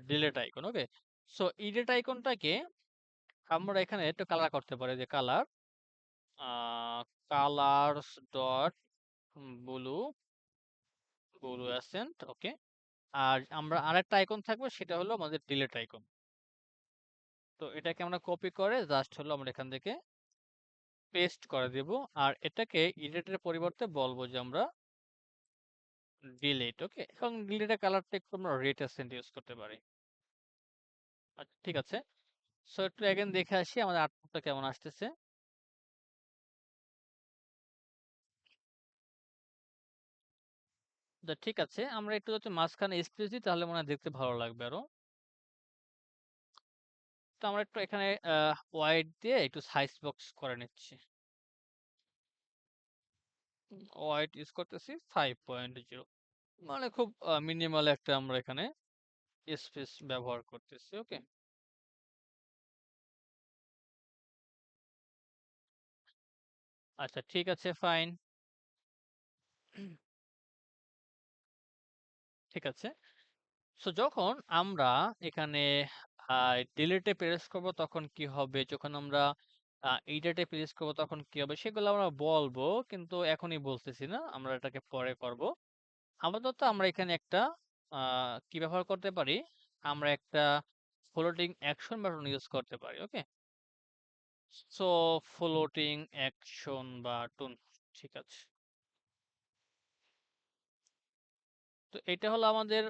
ডিলিট আইকন। ওকে? সো এডিট আইকনটাকে আমরা এখানে একটু কালার করতে পারি যে আ কালারস ডট ব্লু, অ্যাসেন্ট। ওকে? আর আমরা আরেকটা আইকন থাকবে সেটা হলো আমাদের ডিলিট আইকন। তো এটাকে আমরা কপি করে জাস্ট হলো আমরা এখান থেকে পেস্ট করে দেব। আর এটাকে এডিটের পরিবর্তে বলবো যে আমরা ডিলিট। ওকে? এবং ডিলিটের কালারটা একটু আমরা রেড অ্যাসেন্ট ইউজ করতে পারি। আচ্ছা, ঠিক আছে। সো একটু এগেইন দেখে আসি আমাদের আউটপুটটা কেমন আসতেছে। তো ঠিক আছে। আমরা একটু যদি মাঝখানে স্পেস দিই তাহলে মনে হয় দেখতে ভালো লাগবে আরো। তো আমরা একটু এখানে ওয়াইড দিয়ে একটু সাইজ বক্স করে নিচ্ছি। ওয়াইড ইউজ করতেছি 5.0। মানে খুব মিনিমাল একটা আমরা এখানে স্পেস ব্যবহার করতেছি। ওকে? আচ্ছা, ঠিক আছে, ফাইন। ঠিক আছে। সো যখন আমরা এখানে ডিলিটে প্রেস করব তখন কি হবে? যখন আমরা এডিটে প্রেস করব তখন কি হবে? সেগুলো আমরা বলবো, কিন্তু এখনই বলতেছি না। আমরা এটাকে পরে করব। আপাতত আমরা এখানে একটা আ কি ব্যবহার করতে পারি? আমরা একটা ফ্লোটিং অ্যাকশন বাটন ইউজ করতে পারি। Okay? So floating action button. ঠিক আছে। তো এটা হলো আমাদের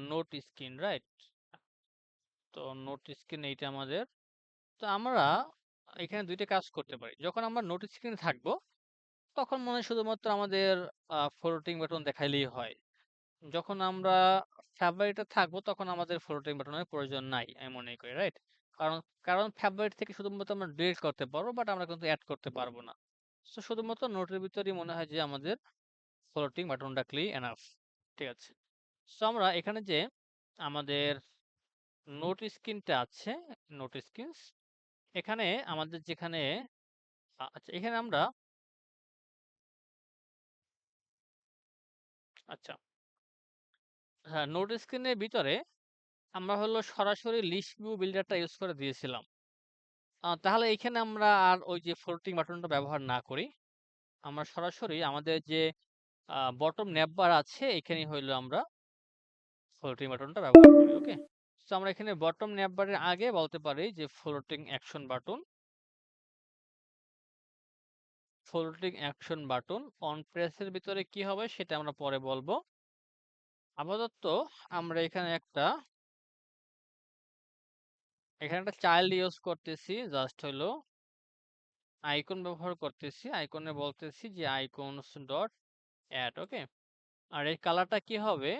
নোট স্ক্রিন, রাইট? তো নোট স্ক্রিন এইটা আমাদের। তো আমরা এখানে ২ টা কাজ করতে পারি। যখন আমরা নোট স্ক্রিনে থাকবো, তখন মনে হয় শুধুমাত্র আমাদের ফরওয়ার্ডিং বাটন দেখাইলেই হয়। যখন আমরা ফেভারিটে থাকবো, তখন আমাদের ফরওয়ার্ডিং বাটনের প্রয়োজন নাই, আমি মনে করি, রাইট? কারণ কারণ ফেভারিট থেকে শুধুমাত্র আমরা ডিলিট করতে পারবো, বাট আমরা কিন্তু এড করতে পারবো না। সো শুধুমাত্র নোটের ভিতরেই মনে হয় যে আমাদের ফরওয়ার্ডিং বাটন রাখলেই এনাফ। ঠিক আছে। সো আমরা এখানে যে আমাদের নোট স্ক্রিনটা আছে, নোট স্ক্রিনস এখানে আমাদের যেখানে আচ্ছা, এখানে আমরা আচ্ছা, হ্যাঁ, নোট স্ক্রিনের ভিতরে আমরা হলো সরাসরি লিস্ট ভিউ বিল্ডারটা ইউজ করে দিয়েছিলাম। তাহলে এখানে আমরা আর ওই যে ফ্লোটিং বাটনটা ব্যবহার না করি। আমরা সরাসরি আমাদের যে বটম ন্যাপবার আছে এখানেই হইলো আমরা ফ্লোটিং বাটনটা ব্যবহার করি। ওকে? সো আমরা এখানে বটম ন্যাপবারের আগে বলতে পারি যে ফ্লোটিং অ্যাকশন বাটন অন প্রেসের ভিতরে কি হবে সেটা আমরা পরে বলবো। আপাতত আমরা এখানে একটা চাইল্ড ইউজ করতেছি, জাস্ট হলো আইকন ব্যবহার করতেছি। আইকনে বলতেছি যে আইকনস ডট অ্যাড। ওকে? আর এই কালারটা কি হবে,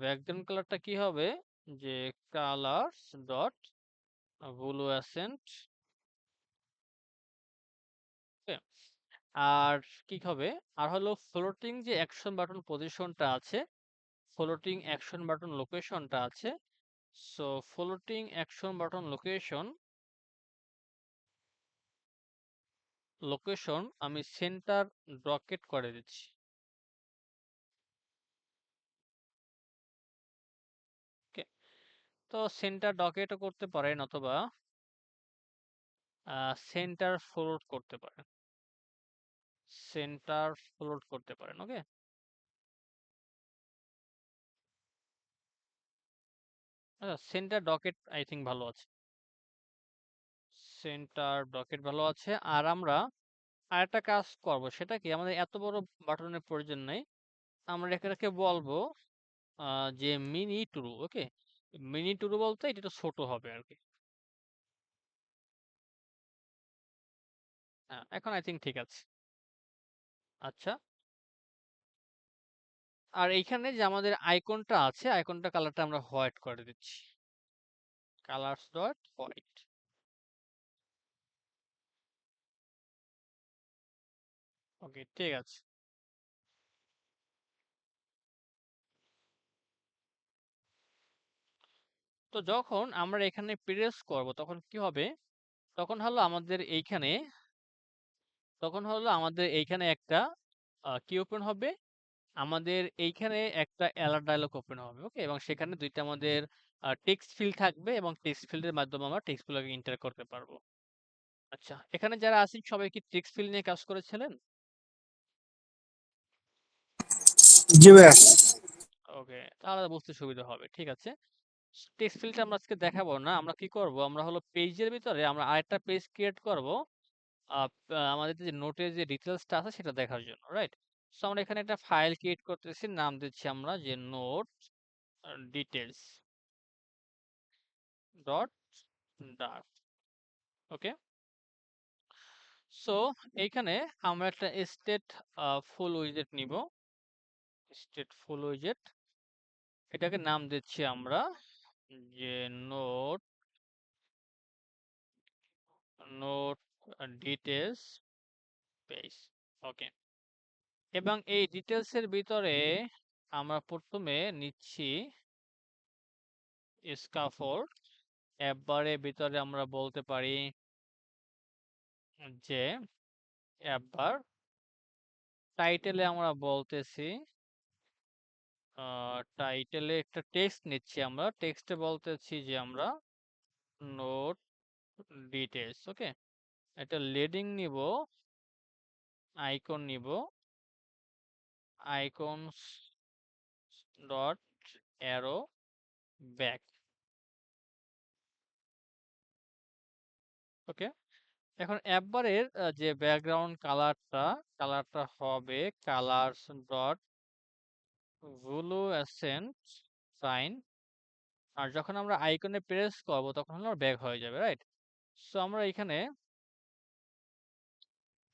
ব্যাকগ্রাউন্ড কালারটা কি হবে, যে কালারস ডট ভ্যালুয়েসেন্ট। আর কি হবে, আর হলো ফ্লোটিং যে অ্যাকশন বাটন পজিশনটা আছে, ফ্লোটিং অ্যাকশন বাটন লোকেশনটা আছে। So floating action button location আমি সেন্টার ডকেট করে দিচ্ছি। ওকে, তো সেন্টার ডকেটও করতে পারেন অথবা সেন্টার ফ্লোট করতে পারেন, সেন্টার ফ্লোট করতে পারেন। ওকে, আচ্ছা সেন্টার ডকেট আই থিঙ্ক ভালো আছে, সেন্টার ডকেট ভালো আছে। আর আমরা আরেকটা কাজ করব, সেটা কি, আমাদের এত বড় বাটনের প্রয়োজন নেই, আমরা এটাকে বলবো যে মিনি টুরু। ওকে, মিনি টুরু বলতে এটা একটু ছোট হবে আর কি। হ্যাঁ, এখন আই থিঙ্ক ঠিক আছে। আচ্ছা, আর এইখানে যে আমাদের আইকনটা আছে, আইকনটা কালারটা আমরা হোয়াইট করে দিচ্ছি, কালারস ডট হোয়াইট। ওকে, ঠিক আছে। তো যখন আমরা এখানে প্রেস করব তখন কি হবে, তখন হলো আমাদের এইখানে, একটা কি ওপেন হবে, আমাদের এইখানে একটা অ্যালার্ট ডায়লগ ওপেন হবে। ওকে, এবং সেখানে দুইটা আমাদের টেক্সট ফিল্ড থাকবে এবং টেক্সট ফিল্ডের মাধ্যমে আমরা টেক্সটগুলোকে এন্টার করতে পারবো। আচ্ছা, এখানে যারা আছেন সবাই কি টেক্সট ফিল্ড নিয়ে কাজ করেছিলেন? জি ভাইয়া। ওকে, তাহলে বুঝতে সুবিধা হবে। ঠিক আছে, টেক্সট ফিল্ডটা আমরা আজকে দেখাবো না, আমরা কি করব, আমরা হলো পেজের ভিতরে আমরা আরেকটা পেজ ক্রিয়েট করব আমাদের যে নোটের যে ডিটেলসটা আছে সেটা দেখার জন্য, রাইট? সো আমরা এখানে একটা ফাইল ক্রিয়েট করতেছি, নাম দিচ্ছি আমরা যে নোট ডিটেলস ডট ডার্ট। ওকে, সো এইখানে আমরা একটা স্টেট ফুল উইজেট নিব, স্টেট ফুল উইজেট, এটাকে নাম দিচ্ছি আমরা যে নোট নোট ডিটেলস পেজ। ওকে, এবং এই ডিটেলসের ভিতরে আমরা প্রথমে নিচ্ছি স্কাফোল্ড, অ্যাপবারের ভিতরে আমরা বলতে পারি যে অ্যাপবার, টাইটেলে আমরা বলতেছি টাইটেলে একটা টেক্সট নিচ্ছি, আমরা টেক্সটে বলতেছি যে আমরা নোট ডিটেলস। ওকে, একটা লিডিং নিব, আইকন নিব, আইকনস ডট অ্যারো ব্যাক। ওকে, এখন অ্যাপবারের যে ব্যাকগ্রাউন্ড কালারটা হবে কালারস ডট ভ্যালুয়েসেন্ট সাইন। আর যখন আমরা আইকনে প্রেস করব তখন হলো ব্যাক হয়ে যাবে, রাইট? সো আমরা এখানে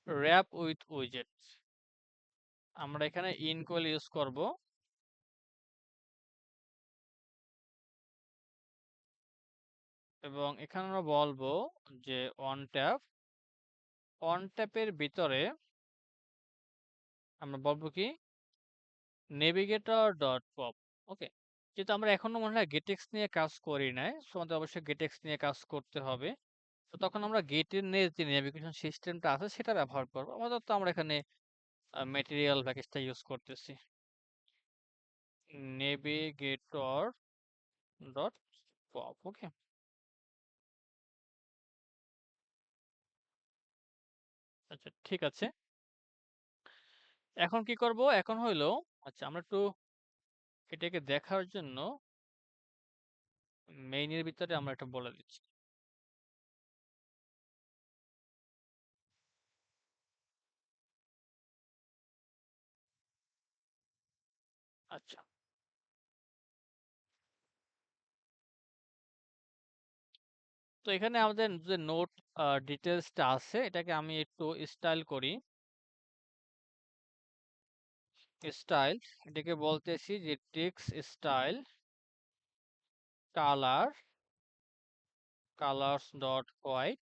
র্যাপ উইথ উইজেট, আমরা এখানে ইনকোয়েল ইউজ করব, এবং এখানে আমরা বলবো যে অন ট্যাপের ভিতরে আমরা বলবো কি নেভিগেটর ডট পপ। ওকে, যেহেতু আমরা এখনো মনে হয় গেটেক্স নিয়ে কাজ করি নাই, সো আমাদের অবশ্যই গেটেক্স নিয়ে কাজ করতে হবে। তো তখন আমরা গেটের যে নেভিগেশন সিস্টেমটা আছে সেটা ব্যবহার করবো। আমাদের তো আমরা এখানে ম্যাটেরিয়াল প্যাকেজটা ইউজ করতেছি, নেভিগেটর ডট পপ। ওকে, আচ্ছা ঠিক আছে। এখন কি করব, এখন হইলো, আচ্ছা আমরা একটু এটাকে দেখার জন্য মেইনের ভিতরে আমরা এটা বলে দিচ্ছি। আচ্ছা, তো এখানে আমাদের যে নোট ডিটেলসটা আছে এটাকে আমি একটু স্টাইল করি, স্টাইল, এটাকে বলতেছি যে text style colours dot white,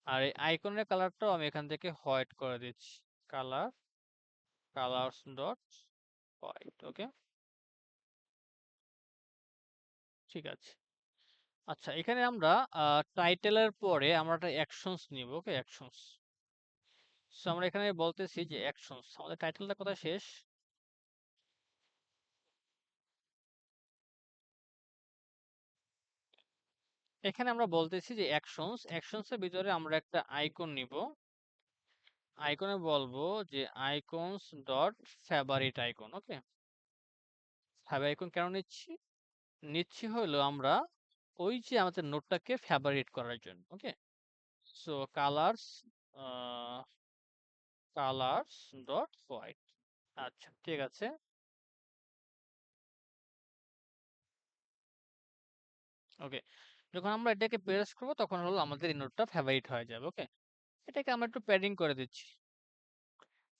আর এই আইকনের কালারটাও আমি এখান থেকে হোয়াইট করে দিচ্ছি, কালার্স ডট হোয়াইট। ওকে, ঠিক আছে। আচ্ছা, এখানে আমরা টাইটেলের পরে আমরা একটা অ্যাকশনস নিব। ওকে, অ্যাকশনস। সো আমরা এখানে বলতেছি যে অ্যাকশনস, আমাদের টাইটেলটা কোথায় শেষ? এখানে আমরা বলতেছি যে অ্যাকশনস এর ভিতরে আমরা একটা আইকন নিব। আইকনে বলবো যে আইকনস ডট ফেভারিট আইকন। ওকে, ফেভারিট আইকন কেন নিচ্ছি? নিচ্ছি হলো আমরা ওই যে আমাদের নোটটাকে ফেভারিট করার জন্য। ওকে, সো কালার্স ডট হোয়াইট। আচ্ছা, ঠিক আছে। ওকে, যখন আমরা এটাকে প্রেস করবো তখন হলো আমাদের এই নোটটা ফেভারিট হয়ে যাবে। ওকে, এটাকে আমরা একটু প্যাডিং করে দিচ্ছি।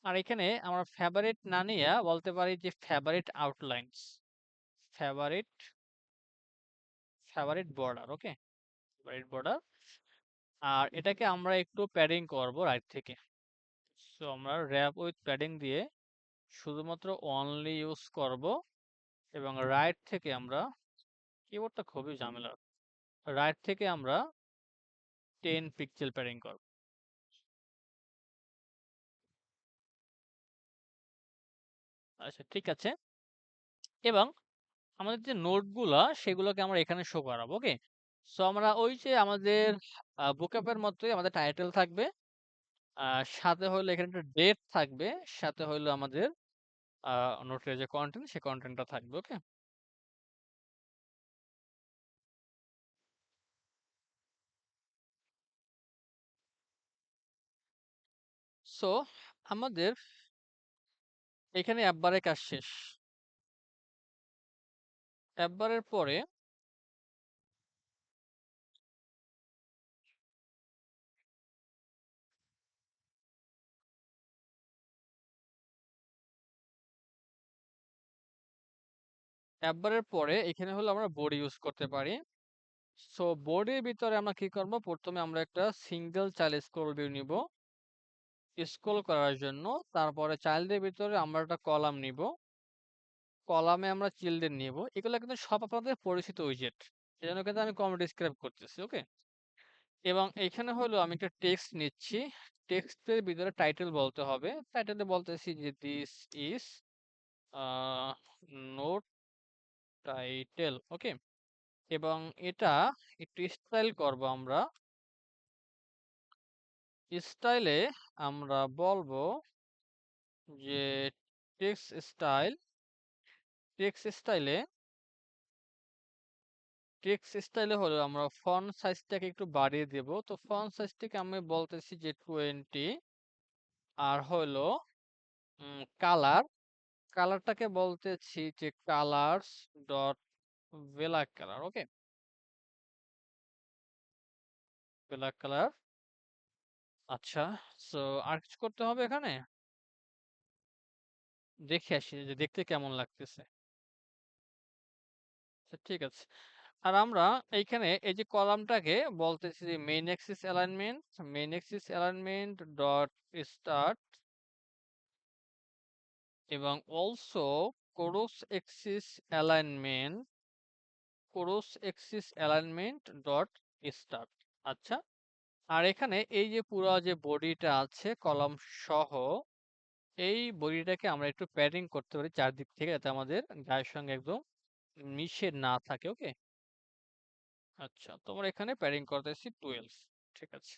আর এখানে আমরা ফেভারিট না নিয়ে বলতে পারি যে ফেভারিট আউটলাইনস, ফেভারিট ফেভারিট বর্ডার। ওকে, ফেভারিট বর্ডার। আর এটাকে আমরা একটু প্যাডিং করব রাইট থেকে। সো আমরা র্যাপ উইথ প্যাডিং দিয়ে শুধুমাত্র অনলি ইউজ করব, এবং রাইট থেকে আমরা, কিবোর্ডটা খুবই ঝামেলার, রাইট থেকে আমরা 10 পিক্সেল প্যাডিং করব। আচ্ছা, ঠিক আছে। এবং আমাদের যে নোটগুলা সেগুলোকে আমরা এখানে শো করাবো। ওকে, সো আমরা ওই যে আমাদের বুকআপের মতোই আমাদের টাইটেল থাকবে, সাথে হলো এখানে একটা ডেট থাকবে, সাথে হলো আমাদের নোটের যে কন্টেন্ট সে কন্টেন্টটা থাকবে। ওকে, সো আমাদের এখানে অ্যাপবারের কাজ শেষ। অ্যাপবারের পরে এখানে হলো আমরা বোর্ড ইউজ করতে পারি। সো বোর্ডের ভিতরে আমরা কি করব, প্রথমে আমরা একটা সিঙ্গেল চাইল্ড স্ক্রল ভিউ নিব স্ক্রল করার জন্য। তারপরে চাইল্ডের ভিতরে আমরা একটা কলাম নিব, কলামে আমরা চিলড্রেন নিব। এগুলো কিন্তু সব আপনাদের পরিচিত উইজেট, এজন্য কিন্তু আমি কম ডিসক্রাইব করতেছি। ওকে, এবং এখানে হলো আমি একটা টেক্সট নিচ্ছি, টেক্সটের ভিতরে টাইটেল বলতে হবে। টাইটেলে বলতেছি যে দিস ইজ নোট টাইটেল। ওকে, এবং এটা একটু স্টাইল করব আমরা। স্টাইলে আমরা বলবো যে টেক্সট স্টাইল, টেক্সট স্টাইলে হলো আমরা ফন্ট সাইজটাকে একটু বাড়িয়ে দেব। তো ফন্ট সাইজটাকে আমি বলতেছি যে 20। আর হলো কালারটাকে বলতেছি যে কালার্স ডট ব্ল্যাক কালার। ওকে, ব্ল্যাক কালার। আচ্ছা, সো আর কিছু করতে হবে এখানে? দেখে আসি যে দেখতে কেমন লাগতেছে। আচ্ছা, ঠিক আছে। আর আমরা এইখানে এই যে কলামটাকে বলতেছি যে main axis alignment dot start, এবং also cross axis alignment dot start. আচ্ছা, আর এখানে এই যে পুরো যে বডিটা আছে কলাম সহ, এই বডিটাকে আমরা একটু প্যাডিং করতে পারি চারদিক থেকে, যাতে আমাদের গায়ের সঙ্গে একদম মিশে না থাকে। ওকে, আচ্ছা, তোমরা এখানে প্যাডিং করতেছি 12। ঠিক আছে,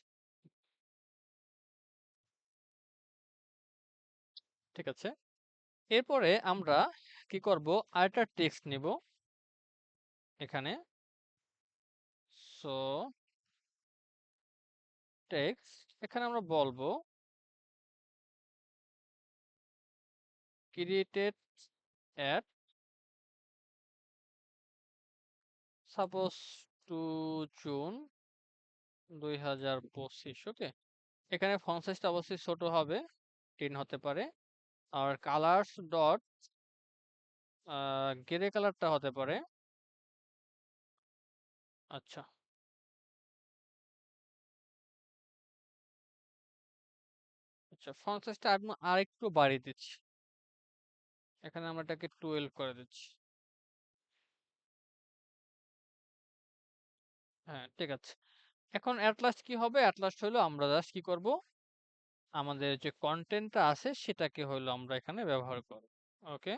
ঠিক আছে। এরপরে আমরা কি করব, আরেকটা টেক্সট নিব এখানে। সো টেক্সট, এখানে আমরা বলবো ক্রিয়েটেড অ্যাট সাপোজ 2 জুন 2025। ওকে, এখানে ফন্ট সাইজটা অবশ্যই ছোট হবে, 10 হতে পারে। আর কালার্স ডট গ্রে কালারটা হতে পারে। আচ্ছা, আচ্ছা, ফন্ট সাইজটা আর একটু বাড়িয়ে দিচ্ছি। এখানে আমরা এটাকে 12 করে দিচ্ছি। হ্যাঁ, ঠিক আছে। এখন অ্যাট লাস্ট কি হবে? অ্যাট লাস্ট হলো আমরা জাস্ট কি করব? আমাদের যে কন্টেন্টটা আছে সেটাকে হলো আমরা এখানে ব্যবহার করব। ওকে?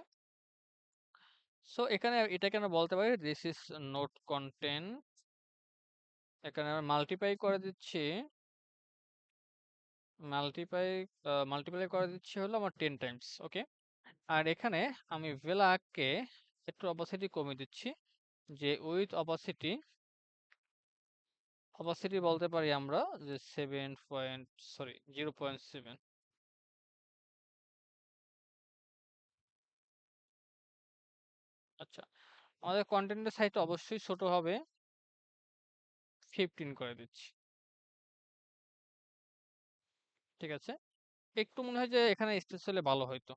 সো এখানে এটাকে আমরা বলতে পারি দিস ইজ নোট কন্টেন্ট। এখানে আমরা মাল্টিপ্লাই করে দিচ্ছি। মাল্টিপ্লাই মাল্টিপ্লাই করে দিচ্ছি হলো আমার 10 টাইমস। ওকে? আর এখানে আমি ভেলাকে একটু অপাসিটি কমিয়ে দিচ্ছি। যে উইথ অপাসিটি বলতে পারি আমরা যে 0.7। আচ্ছা, আমাদের কন্টেন্টের সাইজটা অবশ্যই ছোট হবে। 15 করে দিচ্ছি। ঠিক আছে? একটু মনে হয় যে এখানে স্পেস হলে ভালো হইতো।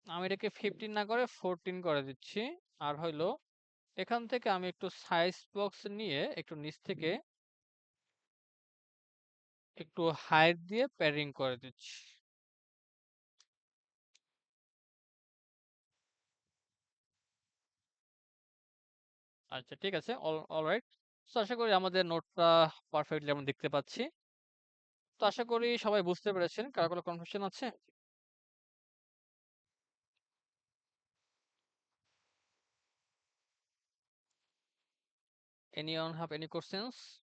আমি এটাকে 15 না করে 14 করে দিচ্ছি। আর হইলো এখান থেকে আমি একটু সাইজ বক্স নিয়ে একটু নিচ থেকে একটু হাইট দিয়ে প্যাডিং করে দিচ্ছি। আচ্ছা, ঠিক আছে। অলরাইট। সো আশা করি আমাদের নোটটা পারফেক্টলি আমরা দেখতে পাচ্ছি। তো আশা করি সবাই বুঝতে পেরেছেন। কারো কোনো কনফিউশন আছে? Anyone have any questions?